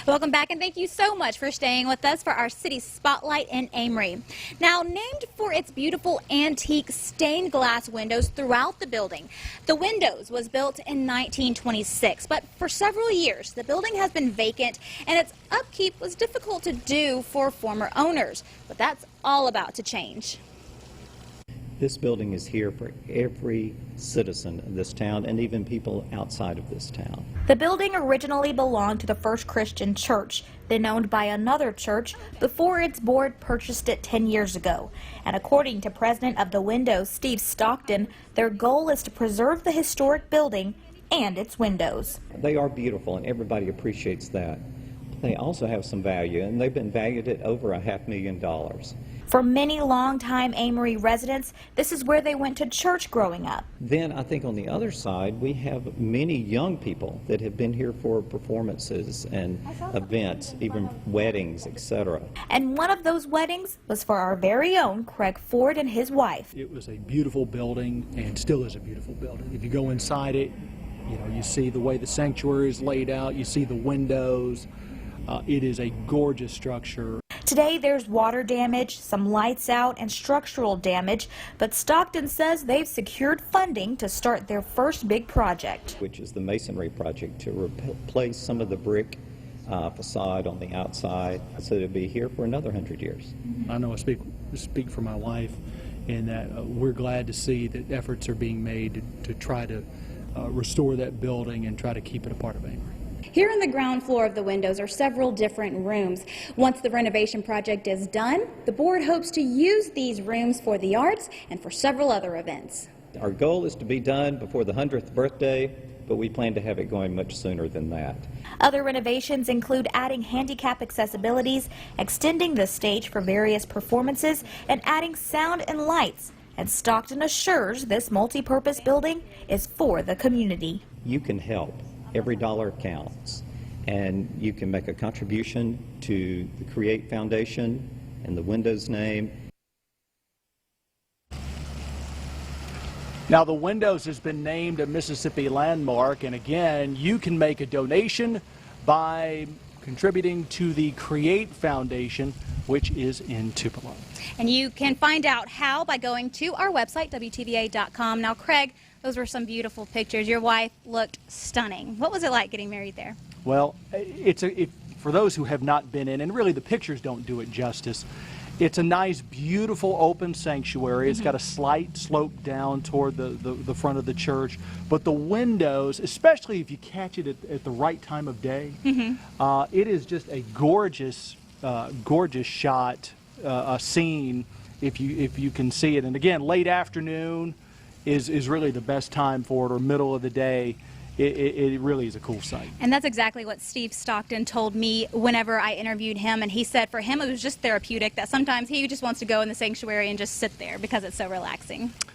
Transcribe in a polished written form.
Welcome back, and thank you so much for staying with us for our City Spotlight in Amory. Now, named for its beautiful antique stained glass windows throughout the building, the Windows was built in 1926, but for several years the building has been vacant and its upkeep was difficult to do for former owners. But that's all about to change. This building is here for every citizen of this town and even people outside of this town. The building originally belonged to the First Christian Church, then owned by another church before its board purchased it 10 years ago. And according to President of the Windows, Steve Stockton, their goal is to preserve the historic building and its windows. They are beautiful and everybody appreciates that. They also have some value, and they've been valued at over $500,000. For many longtime Amory residents, this is where they went to church growing up. Then I think on the other side, we have many young people that have been here for performances and events, even weddings, etc. And one of those weddings was for our very own Craig Ford and his wife. It was a beautiful building and still is a beautiful building. If you go inside it, you see the way the sanctuary is laid out, you see the windows. It is a gorgeous structure. Today there's water damage, some lights out, and structural damage, but Stockton says they've secured funding to start their first big project, which is the masonry project to replace some of the brick facade on the outside, so it'll be here for another 100 years. I know I speak for my wife in that we're glad to see that efforts are being made to try to restore that building and try to keep it a part of Amory. Here on the ground floor of the Windows are several different rooms. Once the renovation project is done, the board hopes to use these rooms for the arts and for several other events. Our goal is to be done before the 100th birthday, but we plan to have it going much sooner than that. Other renovations include adding handicap accessibilities, extending the stage for various performances, and adding sound and lights. And Stockton assures this multi-purpose building is for the community. You can help. Every dollar counts, and you can make a contribution to the Create Foundation and the Windows name. Now, the Windows has been named a Mississippi landmark, and again, you can make a donation by contributing to the Create Foundation, which is in Tupelo. And you can find out how by going to our website, WTVA.com. Now, Craig, those were some beautiful pictures. Your wife looked stunning. What was it like getting married there? Well, for those who have not been in, and really the pictures don't do it justice, it's a nice, beautiful, open sanctuary. It's got a slight slope down toward the front of the church. But the windows, especially if you catch it at the right time of day, it is just a gorgeous, gorgeous shot, a scene if you can see it. And again, late afternoon is really the best time for it, or middle of the day. It really is a cool sight. And that's exactly what Steve Stockton told me whenever I interviewed him, and he said for him it was just therapeutic, that sometimes he just wants to go in the sanctuary and just sit there because it's so relaxing.